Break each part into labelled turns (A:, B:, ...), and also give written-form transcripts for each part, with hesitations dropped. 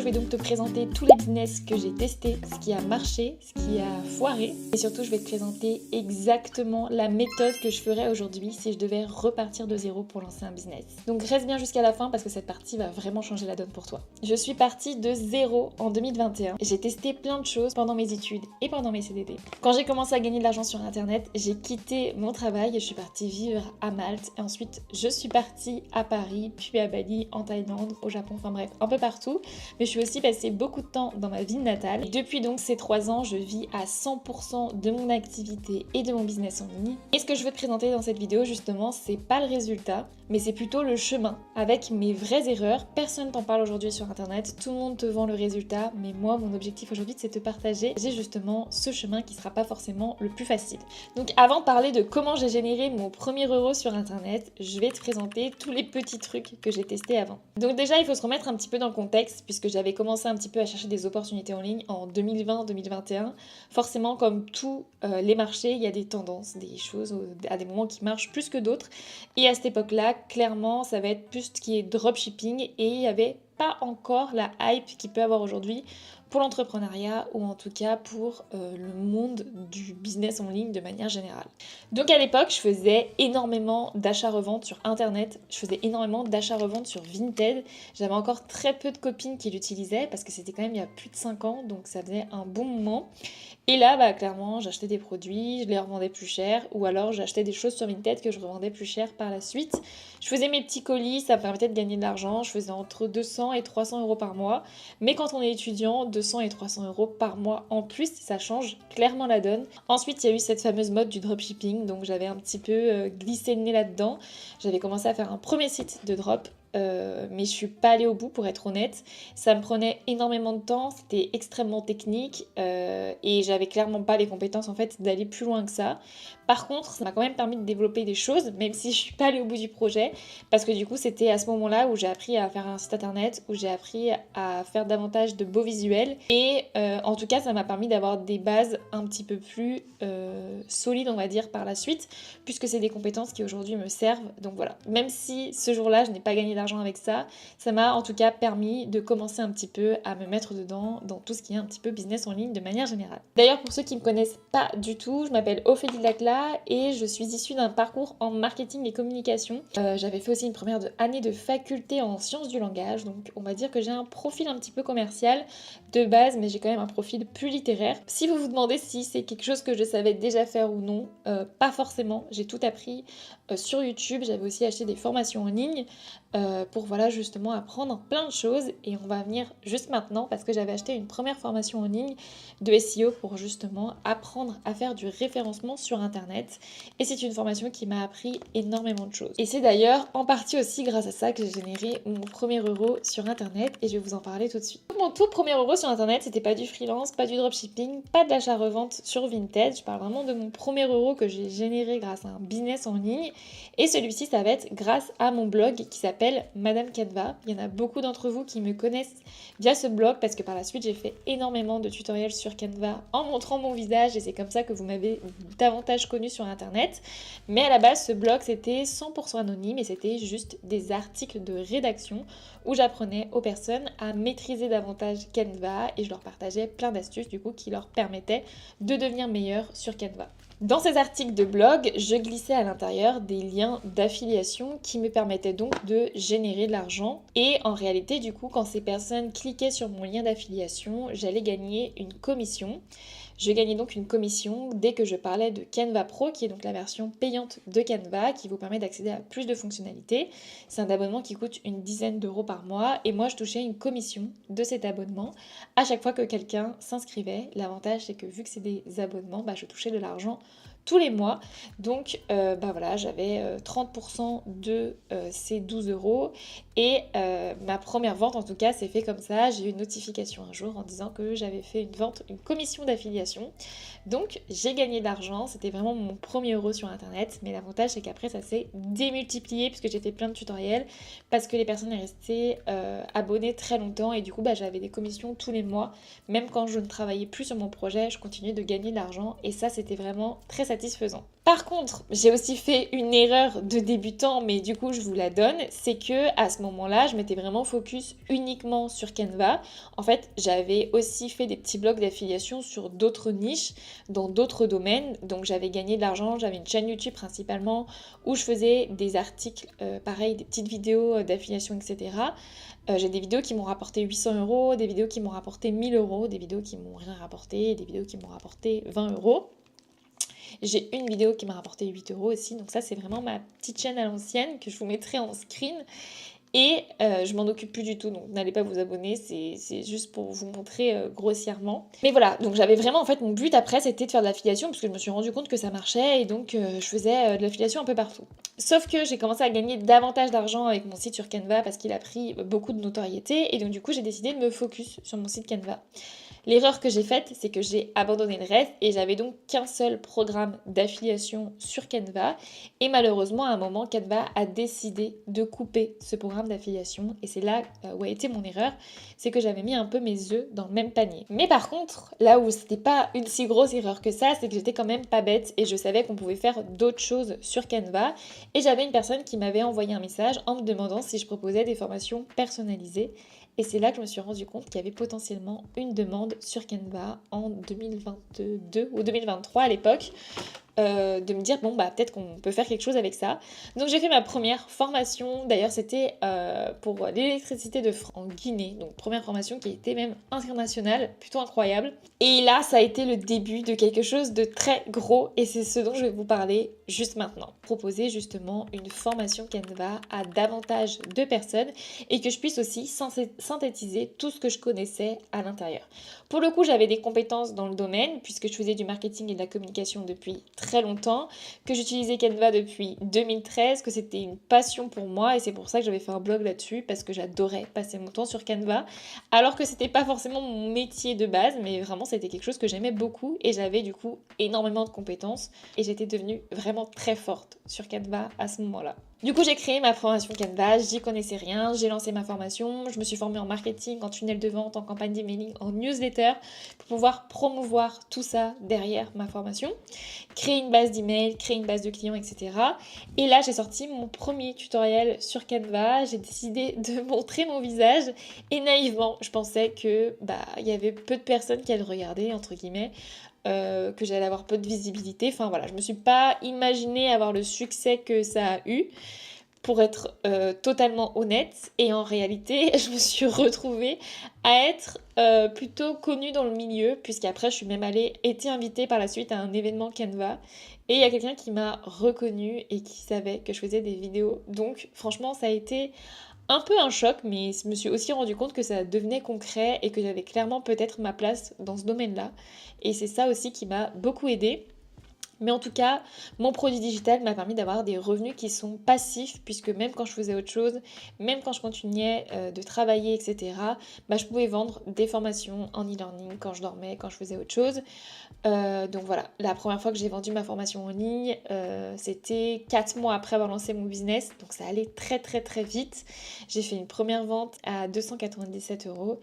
A: Je vais donc te présenter tous les business que j'ai testés, ce qui a marché, ce qui a foiré. Et surtout, je vais te présenter exactement la méthode que je ferais aujourd'hui si je devais repartir de zéro pour lancer un business. Donc reste bien jusqu'à la fin parce que cette partie va vraiment changer la donne pour toi. Je suis partie de zéro en 2021. J'ai testé plein de choses pendant mes études et pendant mes CDD. Quand j'ai commencé à gagner de l'argent sur internet, j'ai quitté mon travail et je suis partie vivre à Malte. Et ensuite, je suis partie à Paris, puis à Bali, en Thaïlande, au Japon, enfin bref, un peu partout. Mais je suis aussi passé beaucoup de temps dans ma ville natale. Et depuis donc ces 3 ans, je vis à 100% de mon activité et de mon business en ligne. Et ce que je veux te présenter dans cette vidéo, justement, c'est pas le résultat, mais c'est plutôt le chemin, avec mes vraies erreurs. Personne t'en parle aujourd'hui sur internet, tout le monde te vend le résultat, mais moi, mon objectif aujourd'hui, c'est de te partager justement ce chemin qui sera pas forcément le plus facile. Donc avant de parler de comment j'ai généré mon premier euro sur internet, je vais te présenter tous les petits trucs que j'ai testés avant. Donc déjà, il faut se remettre un petit peu dans le contexte, puisque j'avais commencé un petit peu à chercher des opportunités en ligne en 2020-2021. Forcément, comme tous les marchés, il y a des tendances, des choses à des moments qui marchent plus que d'autres. Et à cette époque-là, clairement, ça va être plus ce qui est dropshipping et il n'y avait pas encore la hype qu'il peut avoir aujourd'hui pour l'entrepreneuriat ou en tout cas pour le monde du business en ligne de manière générale. Donc à l'époque, je faisais énormément d'achats-reventes sur internet, je faisais énormément d'achats-reventes sur Vinted. J'avais encore très peu de copines qui l'utilisaient parce que c'était quand même il y a plus de 5 ans, donc ça faisait un bon moment. Et là, clairement, j'achetais des produits, je les revendais plus cher, ou alors j'achetais des choses sur Vinted que je revendais plus cher par la suite. Je faisais mes petits colis, ça me permettait de gagner de l'argent, je faisais entre 200 et 300 euros par mois. Mais quand on est étudiant, 200 et 300 euros par mois en plus, ça change clairement la donne. Ensuite, il y a eu cette fameuse mode du dropshipping, donc j'avais un petit peu glissé le nez là-dedans. J'avais commencé à faire un premier site de drop. Mais je suis pas allée au bout pour être honnête. Ça me prenait énormément de temps, c'était extrêmement technique et j'avais clairement pas les compétences en fait d'aller plus loin que ça. Par contre, ça m'a quand même permis de développer des choses, même si je suis pas allée au bout du projet, parce que du coup c'était à ce moment-là où j'ai appris à faire un site internet, où j'ai appris à faire davantage de beaux visuels et en tout cas ça m'a permis d'avoir des bases un petit peu plus solides on va dire par la suite, puisque c'est des compétences qui aujourd'hui me servent. Donc voilà, même si ce jour-là je n'ai pas gagné d'argent avec ça, ça m'a en tout cas permis de commencer un petit peu à me mettre dedans dans tout ce qui est un petit peu business en ligne de manière générale. D'ailleurs pour ceux qui ne me connaissent pas du tout, je m'appelle Ophélie Lacla et je suis issue d'un parcours en marketing et communication. J'avais fait aussi une première année de faculté en sciences du langage, donc on va dire que j'ai un profil un petit peu commercial de base, mais j'ai quand même un profil plus littéraire. Si vous vous demandez si c'est quelque chose que je savais déjà faire ou non, pas forcément, j'ai tout appris sur YouTube, j'avais aussi acheté des formations en ligne pour voilà justement apprendre plein de choses et on va venir juste maintenant parce que j'avais acheté une première formation en ligne de SEO pour justement apprendre à faire du référencement sur internet et c'est une formation qui m'a appris énormément de choses et c'est d'ailleurs en partie aussi grâce à ça que j'ai généré mon premier euro sur internet et je vais vous en parler tout de suite. Mon tout premier euro sur internet, c'était pas du freelance, pas du dropshipping, pas de l'achat-revente sur Vinted, je parle vraiment de mon premier euro que j'ai généré grâce à un business en ligne et celui-ci ça va être grâce à mon blog qui s'appelle Madame Canva. Il y en a beaucoup d'entre vous qui me connaissent via ce blog parce que par la suite j'ai fait énormément de tutoriels sur Canva en montrant mon visage et c'est comme ça que vous m'avez davantage connue sur internet. Mais à la base ce blog c'était 100% anonyme et c'était juste des articles de rédaction où j'apprenais aux personnes à maîtriser davantage Canva et je leur partageais plein d'astuces du coup qui leur permettaient de devenir meilleurs sur Canva. Dans ces articles de blog, je glissais à l'intérieur des liens d'affiliation qui me permettaient donc de générer de l'argent. Et en réalité, du coup, quand ces personnes cliquaient sur mon lien d'affiliation, j'allais gagner une commission. Je gagnais donc une commission dès que je parlais de Canva Pro, qui est donc la version payante de Canva, qui vous permet d'accéder à plus de fonctionnalités. C'est un abonnement qui coûte une dizaine d'euros par mois, et moi je touchais une commission de cet abonnement à chaque fois que quelqu'un s'inscrivait. L'avantage c'est que vu que c'est des abonnements, je touchais de l'argent tous les mois. Donc voilà, j'avais 30% de ces 12 euros et ma première vente en tout cas s'est fait comme ça. J'ai eu une notification un jour en disant que j'avais fait une vente, une commission d'affiliation. Donc j'ai gagné de l'argent, c'était vraiment mon premier euro sur internet, mais l'avantage c'est qu'après ça s'est démultiplié puisque j'ai fait plein de tutoriels, parce que les personnes sont restées abonnées très longtemps et du coup j'avais des commissions tous les mois. Même quand je ne travaillais plus sur mon projet, je continuais de gagner de l'argent et ça c'était vraiment très satisfaisant. Par contre, j'ai aussi fait une erreur de débutant, mais du coup je vous la donne, c'est que à ce moment-là, je m'étais vraiment focus uniquement sur Canva. En fait, j'avais aussi fait des petits blogs d'affiliation sur d'autres niches, dans d'autres domaines, donc j'avais gagné de l'argent, j'avais une chaîne YouTube principalement où je faisais des articles, pareil, des petites vidéos d'affiliation, etc. J'ai des vidéos qui m'ont rapporté 800 €, des vidéos qui m'ont rapporté 1000 €, des vidéos qui m'ont rien rapporté, des vidéos qui m'ont rapporté 20 €. J'ai une vidéo qui m'a rapporté 8 € aussi, donc ça c'est vraiment ma petite chaîne à l'ancienne que je vous mettrai en screen. Et je m'en occupe plus du tout, donc n'allez pas vous abonner, c'est juste pour vous montrer grossièrement. Mais voilà, donc j'avais vraiment, en fait, mon but après, c'était de faire de l'affiliation, parce que je me suis rendu compte que ça marchait, et donc je faisais de l'affiliation un peu partout. Sauf que j'ai commencé à gagner davantage d'argent avec mon site sur Canva, parce qu'il a pris beaucoup de notoriété, et donc du coup j'ai décidé de me focus sur mon site Canva. L'erreur que j'ai faite, c'est que j'ai abandonné le reste et j'avais donc qu'un seul programme d'affiliation sur Canva. Et malheureusement, à un moment, Canva a décidé de couper ce programme d'affiliation. Et c'est là où a été mon erreur, c'est que j'avais mis un peu mes œufs dans le même panier. Mais par contre, là où c'était pas une si grosse erreur que ça, c'est que j'étais quand même pas bête et je savais qu'on pouvait faire d'autres choses sur Canva. Et j'avais une personne qui m'avait envoyé un message en me demandant si je proposais des formations personnalisées. Et c'est là que je me suis rendu compte qu'il y avait potentiellement une demande sur Canva en 2022 ou 2023 à l'époque. De me dire bon bah peut-être qu'on peut faire quelque chose avec ça. Donc j'ai fait ma première formation, d'ailleurs c'était pour l'électricité en Guinée, donc première formation qui était même internationale, plutôt incroyable. Et là ça a été le début de quelque chose de très gros et c'est ce dont je vais vous parler juste maintenant. Proposer justement une formation Canva à davantage de personnes et que je puisse aussi synthétiser tout ce que je connaissais à l'intérieur. Pour le coup j'avais des compétences dans le domaine puisque je faisais du marketing et de la communication depuis très longtemps, que j'utilisais Canva depuis 2013, que c'était une passion pour moi et c'est pour ça que j'avais fait un blog là-dessus parce que j'adorais passer mon temps sur Canva alors que c'était pas forcément mon métier de base mais vraiment c'était quelque chose que j'aimais beaucoup et j'avais du coup énormément de compétences et j'étais devenue vraiment très forte sur Canva à ce moment-là. Du coup, j'ai créé ma formation Canva, j'y connaissais rien, j'ai lancé ma formation, je me suis formée en marketing, en tunnel de vente, en campagne d'emailing, en newsletter pour pouvoir promouvoir tout ça derrière ma formation, créer une base d'email, créer une base de clients, etc. Et là, j'ai sorti mon premier tutoriel sur Canva, j'ai décidé de montrer mon visage et naïvement, je pensais que il y avait peu de personnes qui allaient le regarder, entre guillemets. Que j'allais avoir peu de visibilité. Enfin voilà, je me suis pas imaginé avoir le succès que ça a eu, pour être totalement honnête. Et en réalité, je me suis retrouvée à être plutôt connue dans le milieu, puisqu'après, je suis même été invitée par la suite à un événement Canva. Et il y a quelqu'un qui m'a reconnue et qui savait que je faisais des vidéos. Donc franchement, ça a été un peu un choc, mais je me suis aussi rendu compte que ça devenait concret et que j'avais clairement peut-être ma place dans ce domaine-là. Et c'est ça aussi qui m'a beaucoup aidée. Mais en tout cas, mon produit digital m'a permis d'avoir des revenus qui sont passifs, puisque même quand je faisais autre chose, même quand je continuais de travailler, etc., je pouvais vendre des formations en e-learning quand je dormais, quand je faisais autre chose. Donc voilà, la première fois que j'ai vendu ma formation en ligne, c'était 4 mois après avoir lancé mon business, donc ça allait très très très vite. J'ai fait une première vente à 297 €.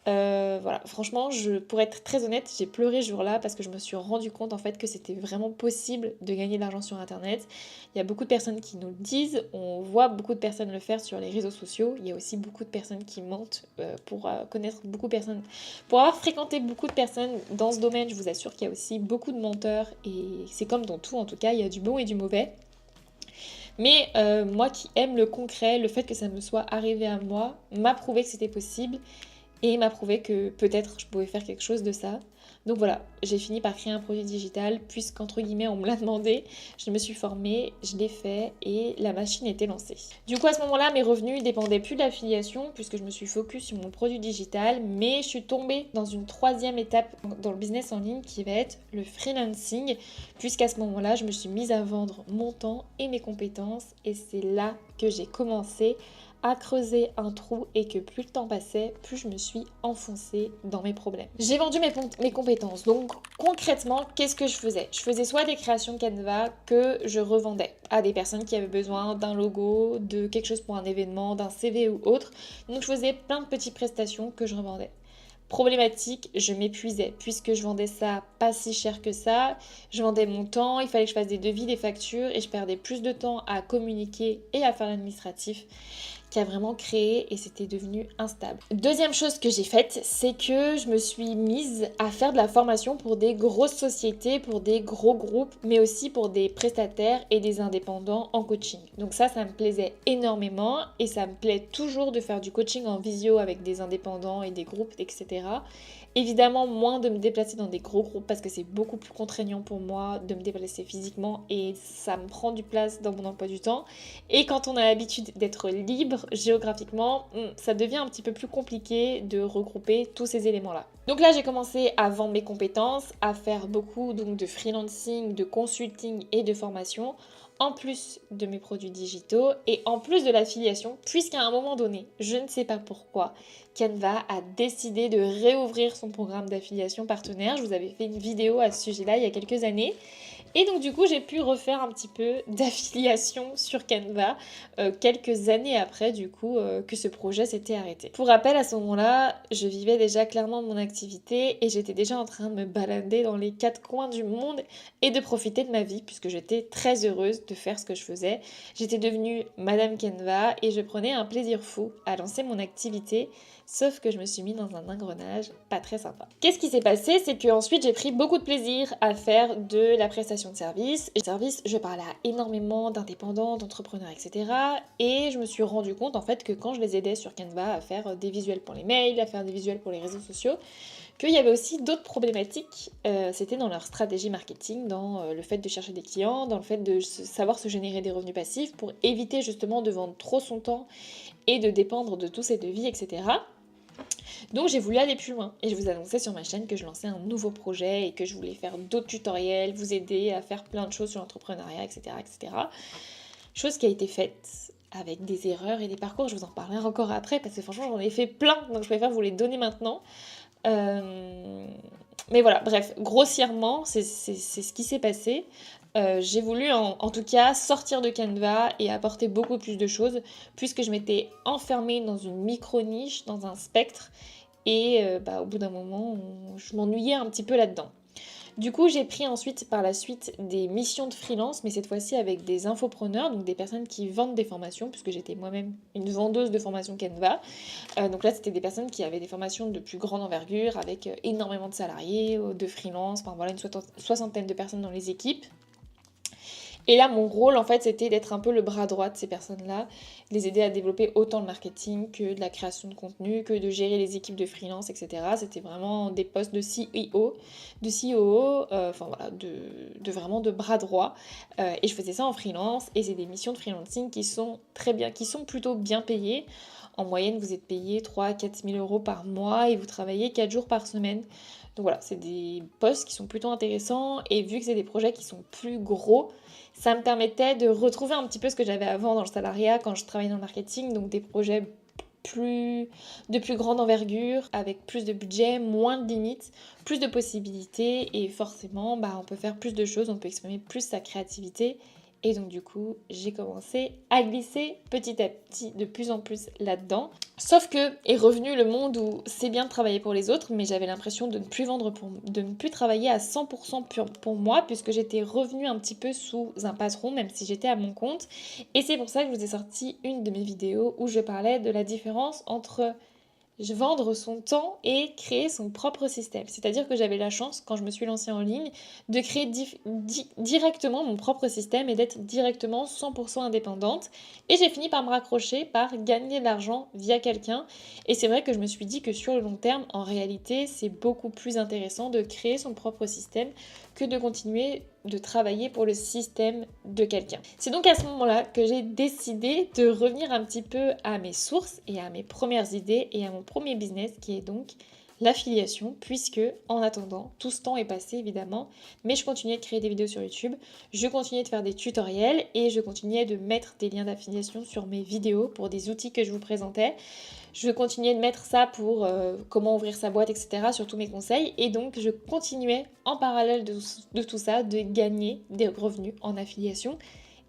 A: Voilà, franchement, pour être très honnête, j'ai pleuré ce jour-là parce que je me suis rendu compte en fait que c'était vraiment possible de gagner de l'argent sur internet. Il y a beaucoup de personnes qui nous le disent, on voit beaucoup de personnes le faire sur les réseaux sociaux. Il y a aussi beaucoup de personnes qui mentent pour connaître beaucoup de personnes. Pour avoir fréquenté beaucoup de personnes dans ce domaine, je vous assure qu'il y a aussi beaucoup de menteurs et c'est comme dans tout en tout cas, il y a du bon et du mauvais. Mais moi qui aime le concret, le fait que ça me soit arrivé à moi m'a prouvé que c'était possible. Et il m'a prouvé que peut-être je pouvais faire quelque chose de ça. Donc voilà, j'ai fini par créer un produit digital puisqu'entre guillemets on me l'a demandé. Je me suis formée, je l'ai fait et la machine était lancée. Du coup à ce moment-là, mes revenus dépendaient plus de l'affiliation puisque je me suis focus sur mon produit digital. Mais je suis tombée dans une troisième étape dans le business en ligne qui va être le freelancing. Puisqu'à ce moment-là, je me suis mise à vendre mon temps et mes compétences. Et c'est là que j'ai commencé à creuser un trou et que plus le temps passait, plus je me suis enfoncée dans mes problèmes. J'ai vendu mes compétences. Donc concrètement, qu'est-ce que je faisais? Je faisais soit des créations Canva que je revendais à des personnes qui avaient besoin d'un logo, de quelque chose pour un événement, d'un CV ou autre. Donc je faisais plein de petites prestations que je revendais. problématique, je m'épuisais puisque je vendais ça pas si cher que ça, je vendais mon temps, il fallait que je fasse des devis, des factures et je perdais plus de temps à communiquer et à faire l'administratif qui a vraiment créé et c'était devenu instable. Deuxième chose que j'ai faite, c'est que je me suis mise à faire de la formation pour des grosses sociétés, pour des gros groupes, mais aussi pour des prestataires et des indépendants en coaching. Donc ça me plaisait énormément et ça me plaît toujours de faire du coaching en visio avec des indépendants et des groupes, etc. Évidemment, moins de me déplacer dans des gros groupes parce que c'est beaucoup plus contraignant pour moi de me déplacer physiquement et ça me prend du place dans mon emploi du temps. Et quand on a l'habitude d'être libre géographiquement, ça devient un petit peu plus compliqué de regrouper tous ces éléments-là. Donc là, j'ai commencé à vendre mes compétences, à faire beaucoup donc, de freelancing, de consulting et de formation, en plus de mes produits digitaux et en plus de l'affiliation, puisqu'à un moment donné, je ne sais pas pourquoi, Canva a décidé de réouvrir son programme d'affiliation partenaire. Je vous avais fait une vidéo à ce sujet-là il y a quelques années. Et donc du coup, j'ai pu refaire un petit peu d'affiliation sur Canva quelques années après du coup que ce projet s'était arrêté. Pour rappel, à ce moment-là, je vivais déjà clairement de mon activité et j'étais déjà en train de me balader dans les quatre coins du monde et de profiter de ma vie puisque j'étais très heureuse de faire ce que je faisais. J'étais devenue Madame Canva et je prenais un plaisir fou à lancer mon activité. Sauf que je me suis mis dans un engrenage pas très sympa. Qu'est-ce qui s'est passé? C'est qu'ensuite j'ai pris beaucoup de plaisir à faire de la prestation de service. Et service, je parlais à énormément d'indépendants, d'entrepreneurs, etc. Et je me suis rendu compte en fait que quand je les aidais sur Canva à faire des visuels pour les mails, à faire des visuels pour les réseaux sociaux, qu'il y avait aussi d'autres problématiques. C'était dans leur stratégie marketing, dans le fait de chercher des clients, dans le fait de savoir se générer des revenus passifs pour éviter justement de vendre trop son temps et de dépendre de tous ces devis, etc. Donc j'ai voulu aller plus loin et je vous annonçais sur ma chaîne que je lançais un nouveau projet et que je voulais faire d'autres tutoriels, vous aider à faire plein de choses sur l'entrepreneuriat, etc., etc. Chose qui a été faite avec des erreurs et des parcours, je vous en parlerai encore après parce que franchement j'en ai fait plein, donc je préfère vous les donner maintenant. Mais voilà, bref, grossièrement, c'est ce qui s'est passé. J'ai voulu en tout cas sortir de Canva et apporter beaucoup plus de choses puisque je m'étais enfermée dans une micro-niche, dans un spectre et au bout d'un moment, je m'ennuyais un petit peu là-dedans. Du coup, j'ai pris ensuite par la suite des missions de freelance, mais cette fois-ci avec des infopreneurs, donc des personnes qui vendent des formations, puisque j'étais moi-même une vendeuse de formation Canva. Donc là, c'était des personnes qui avaient des formations de plus grande envergure, avec énormément de salariés, de freelance, enfin voilà, une soixantaine de personnes dans les équipes. Et là, mon rôle, en fait, c'était d'être un peu le bras droit de ces personnes-là, les aider à développer autant le marketing que de la création de contenu, que de gérer les équipes de freelance, etc. C'était vraiment des postes de CEO, enfin voilà, de vraiment de bras droit. Et je faisais ça en freelance, et c'est des missions de freelancing qui sont très bien, qui sont plutôt bien payées. En moyenne, vous êtes payé 3 à 4 000 euros par mois et vous travaillez 4 jours par semaine. Donc voilà, c'est des postes qui sont plutôt intéressants et vu que c'est des projets qui sont plus gros, ça me permettait de retrouver un petit peu ce que j'avais avant dans le salariat quand je travaillais dans le marketing, donc des projets de plus grande envergure, avec plus de budget, moins de limites, plus de possibilités et forcément on peut faire plus de choses, on peut exprimer plus sa créativité. Et donc du coup, j'ai commencé à glisser petit à petit de plus en plus là-dedans. Sauf que est revenu le monde où c'est bien de travailler pour les autres, mais j'avais l'impression de ne plus de ne plus travailler à 100% pour moi, puisque j'étais revenue un petit peu sous un patron, même si j'étais à mon compte. Et c'est pour ça que je vous ai sorti une de mes vidéos où je parlais de la différence entre vendre son temps et créer son propre système. C'est-à-dire que j'avais la chance, quand je me suis lancée en ligne, de créer directement mon propre système et d'être directement 100% indépendante. Et j'ai fini par me raccrocher, par gagner de l'argent via quelqu'un. Et c'est vrai que je me suis dit que sur le long terme, en réalité, c'est beaucoup plus intéressant de créer son propre système que de continuer de travailler pour le système de quelqu'un. C'est donc à ce moment-là que j'ai décidé de revenir un petit peu à mes sources et à mes premières idées et à mon premier business qui est donc l'affiliation, puisque en attendant, tout ce temps est passé évidemment, mais je continuais de créer des vidéos sur YouTube, je continuais de faire des tutoriels et je continuais de mettre des liens d'affiliation sur mes vidéos pour des outils que je vous présentais. Je continuais de mettre ça pour comment ouvrir sa boîte, etc. sur tous mes conseils. Et donc, je continuais en parallèle de tout ça de gagner des revenus en affiliation.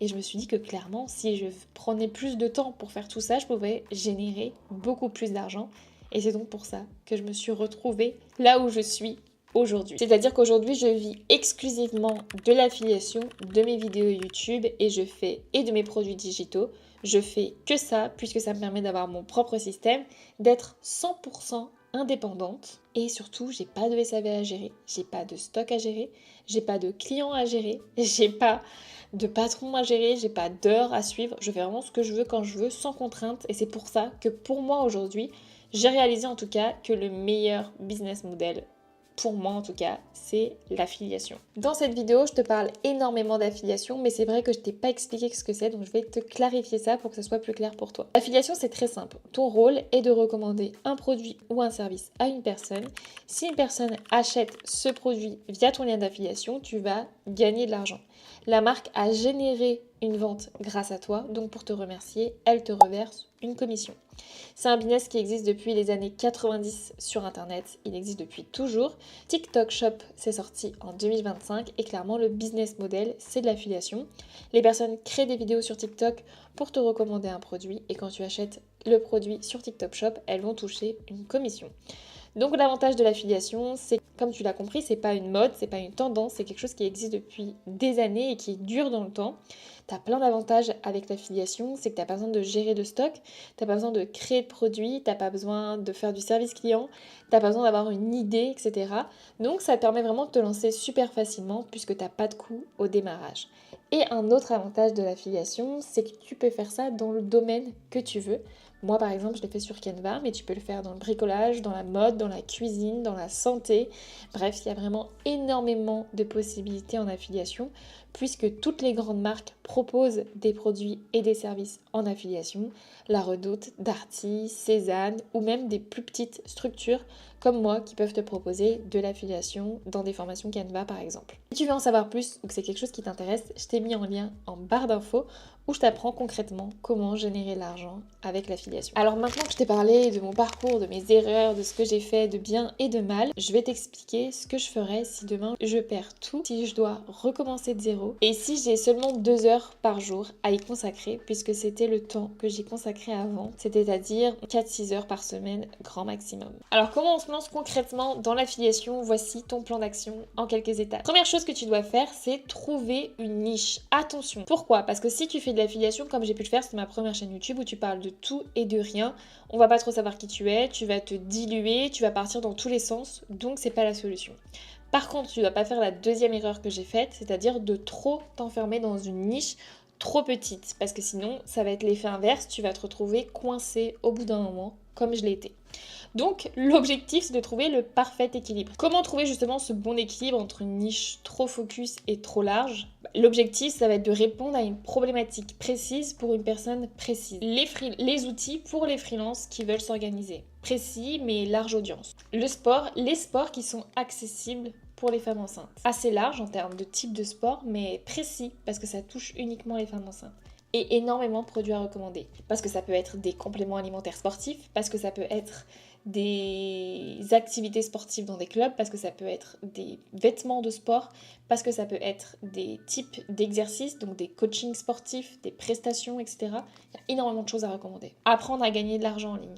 A: Et je me suis dit que clairement, si je prenais plus de temps pour faire tout ça, je pouvais générer beaucoup plus d'argent. Et c'est donc pour ça que je me suis retrouvée là où je suis aujourd'hui. C'est-à-dire qu'aujourd'hui, je vis exclusivement de l'affiliation de mes vidéos YouTube et de mes produits digitaux. Je fais que ça puisque ça me permet d'avoir mon propre système, d'être 100% indépendante et surtout, j'ai pas de SAV à gérer, j'ai pas de stock à gérer, j'ai pas de clients à gérer, j'ai pas de patron à gérer, j'ai pas d'heures à suivre, je fais vraiment ce que je veux quand je veux, sans contrainte et c'est pour ça que pour moi aujourd'hui, j'ai réalisé en tout cas que le meilleur business model pour moi en tout cas, c'est l'affiliation. Dans cette vidéo, je te parle énormément d'affiliation, mais c'est vrai que je t'ai pas expliqué ce que c'est, donc je vais te clarifier ça pour que ce soit plus clair pour toi. L'affiliation, c'est très simple. Ton rôle est de recommander un produit ou un service à une personne. Si une personne achète ce produit via ton lien d'affiliation, tu vas gagner de l'argent. La marque a généré une vente grâce à toi, donc pour te remercier, elle te reverse une commission. C'est un business qui existe depuis les années 90 sur internet, il existe depuis toujours. TikTok Shop s'est sorti en 2025 et clairement le business model c'est de l'affiliation. Les personnes créent des vidéos sur TikTok pour te recommander un produit et quand tu achètes le produit sur TikTok Shop, elles vont toucher une commission. Donc l'avantage de l'affiliation, c'est comme tu l'as compris, c'est pas une mode, c'est pas une tendance, c'est quelque chose qui existe depuis des années et qui dure dans le temps. Tu as plein d'avantages avec l'affiliation, c'est que tu n'as pas besoin de gérer de stock, tu n'as pas besoin de créer de produits, tu n'as pas besoin de faire du service client, tu n'as pas besoin d'avoir une idée, etc. Donc ça te permet vraiment de te lancer super facilement puisque tu n'as pas de coût au démarrage. Et un autre avantage de l'affiliation, c'est que tu peux faire ça dans le domaine que tu veux. Moi, par exemple, je l'ai fait sur Canva, mais tu peux le faire dans le bricolage, dans la mode, dans la cuisine, dans la santé. Bref, il y a vraiment énormément de possibilités en affiliation, puisque toutes les grandes marques proposent des produits et des services en affiliation. La Redoute, Darty, Cézanne, ou même des plus petites structures comme moi qui peuvent te proposer de l'affiliation dans des formations Canva, par exemple. Si tu veux en savoir plus ou que c'est quelque chose qui t'intéresse, je t'ai mis en lien en barre d'infos où je t'apprends concrètement comment générer de l'argent avec l'affiliation. Alors maintenant que je t'ai parlé de mon parcours, de mes erreurs, de ce que j'ai fait de bien et de mal, je vais t'expliquer ce que je ferais si demain je perds tout, si je dois recommencer de zéro et si j'ai seulement 2 heures par jour à y consacrer puisque c'était le temps que j'y consacrais avant, c'est-à-dire 4-6 heures par semaine grand maximum. Alors comment on se lance concrètement dans l'affiliation? Voici ton plan d'action en quelques étapes. Première chose que tu dois faire, c'est trouver une niche. Attention, pourquoi? Parce que si tu fais de l'affiliation comme j'ai pu le faire sur ma première chaîne YouTube où tu parles de tout et de rien, on va pas trop savoir qui tu es, tu vas te diluer, tu vas partir dans tous les sens, donc c'est pas la solution. Par contre, tu dois pas faire la deuxième erreur que j'ai faite, c'est-à-dire de trop t'enfermer dans une niche trop petite, parce que sinon ça va être l'effet inverse, tu vas te retrouver coincé au bout d'un moment, comme je l'ai été. Donc l'objectif c'est de trouver le parfait équilibre. Comment trouver justement ce bon équilibre entre une niche trop focus et trop large? L'objectif ça va être de répondre à une problématique précise pour une personne précise. Les outils pour les freelances qui veulent s'organiser. Précis mais large audience. Le sport, les sports qui sont accessibles pour les femmes enceintes. Assez large en termes de type de sport mais précis parce que ça touche uniquement les femmes enceintes. Et énormément de produits à recommander. Parce que ça peut être des compléments alimentaires sportifs, parce que ça peut être des activités sportives dans des clubs, parce que ça peut être des vêtements de sport, parce que ça peut être des types d'exercices, donc des coachings sportifs, des prestations, etc. Il y a énormément de choses à recommander. Apprendre à gagner de l'argent en ligne.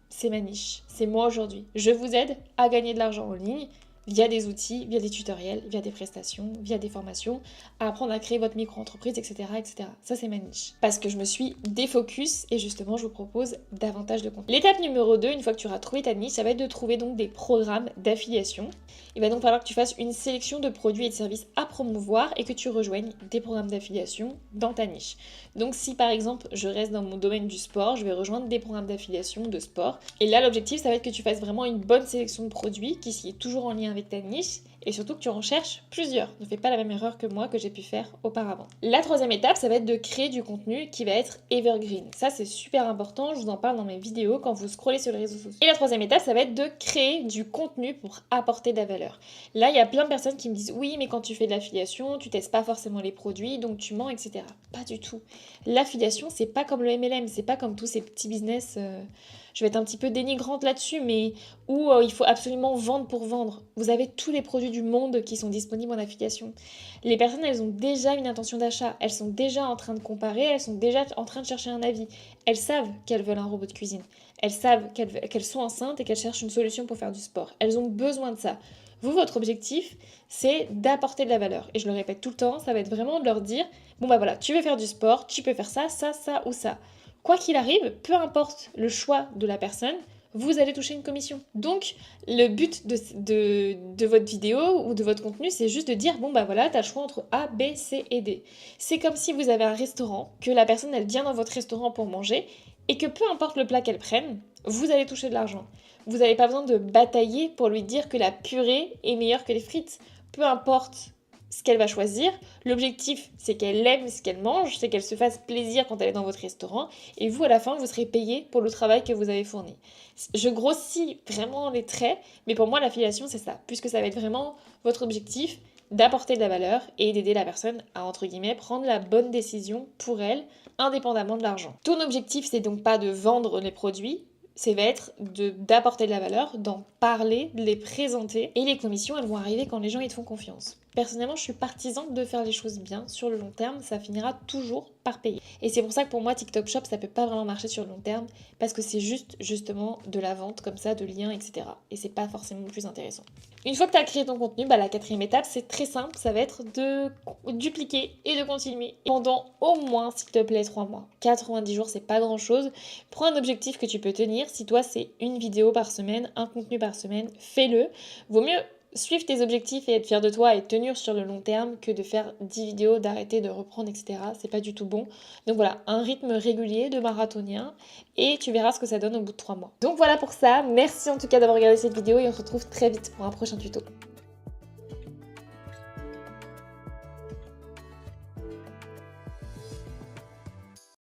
A: C'est ma niche, c'est moi aujourd'hui. Je vous aide à gagner de l'argent en ligne via des outils, via des tutoriels, via des prestations, via des formations, à apprendre à créer votre micro-entreprise, etc., etc. Ça, c'est ma niche. Parce que je me suis défocus et justement, je vous propose davantage de contenu. L'étape numéro 2, une fois que tu auras trouvé ta niche, ça va être de trouver donc des programmes d'affiliation. Il va donc falloir que tu fasses une sélection de produits et de services à promouvoir et que tu rejoignes des programmes d'affiliation dans ta niche. Donc si par exemple, je reste dans mon domaine du sport, je vais rejoindre des programmes d'affiliation de sport. Et là, l'objectif, ça va être que tu fasses vraiment une bonne sélection de produits qui est toujours en lien avec ta niche et surtout que tu en cherches plusieurs. Ne fais pas la même erreur que moi que j'ai pu faire auparavant. La troisième étape, ça va être de créer du contenu qui va être evergreen. Ça, c'est super important. Je vous en parle dans mes vidéos quand vous scrollez sur les réseaux sociaux. Et la troisième étape, ça va être de créer du contenu pour apporter de la valeur. Là, il y a plein de personnes qui me disent oui, mais quand tu fais de l'affiliation, tu testes pas forcément les produits, donc tu mens, etc. Pas du tout. L'affiliation, c'est pas comme le MLM, c'est pas comme tous ces petits business. Je vais être un petit peu dénigrante là-dessus, mais où il faut absolument vendre pour vendre. Vous avez tous les produits du monde qui sont disponibles en affiliation. Les personnes, elles ont déjà une intention d'achat, elles sont déjà en train de comparer, elles sont déjà en train de chercher un avis. Elles savent qu'elles veulent un robot de cuisine, elles savent qu'elles sont enceintes et qu'elles cherchent une solution pour faire du sport. Elles ont besoin de ça. Vous, votre objectif, c'est d'apporter de la valeur. Et je le répète tout le temps, ça va être vraiment de leur dire, bon bah voilà, tu veux faire du sport, tu peux faire ça, ça, ça ou ça. Quoi qu'il arrive, peu importe le choix de la personne, vous allez toucher une commission. Donc, le but de votre vidéo ou de votre contenu, c'est juste de dire, bon bah voilà, t'as le choix entre A, B, C et D. C'est comme si vous avez un restaurant, que la personne, elle vient dans votre restaurant pour manger, et que peu importe le plat qu'elle prenne, vous allez toucher de l'argent. Vous n'avez pas besoin de batailler pour lui dire que la purée est meilleure que les frites. Peu importe ce qu'elle va choisir, l'objectif c'est qu'elle aime ce qu'elle mange, c'est qu'elle se fasse plaisir quand elle est dans votre restaurant, et vous à la fin vous serez payé pour le travail que vous avez fourni. Je grossis vraiment les traits, mais pour moi l'affiliation c'est ça, puisque ça va être vraiment votre objectif d'apporter de la valeur et d'aider la personne à, entre guillemets, prendre la bonne décision pour elle, indépendamment de l'argent. Ton objectif c'est donc pas de vendre les produits, ça va être d'apporter de la valeur, d'en parler, de les présenter, et les commissions elles vont arriver quand les gens ils te font confiance. Personnellement, je suis partisane de faire les choses bien. Sur le long terme, ça finira toujours par payer. Et c'est pour ça que pour moi, TikTok Shop, ça peut pas vraiment marcher sur le long terme parce que c'est justement de la vente comme ça, de liens, etc. Et c'est pas forcément le plus intéressant. Une fois que tu as créé ton contenu, la quatrième étape, c'est très simple, ça va être de dupliquer et de continuer pendant au moins, s'il te plaît, 3 mois. 90 jours, c'est pas grand chose. Prends un objectif que tu peux tenir. Si toi, c'est une vidéo par semaine, un contenu par semaine, fais-le. Vaut mieux suivre tes objectifs et être fier de toi et tenir sur le long terme que de faire 10 vidéos, d'arrêter, de reprendre, etc. C'est pas du tout bon. Donc voilà, un rythme régulier de marathonien et tu verras ce que ça donne au bout de 3 mois. Donc voilà pour ça. Merci en tout cas d'avoir regardé cette vidéo et on se retrouve très vite pour un prochain tuto.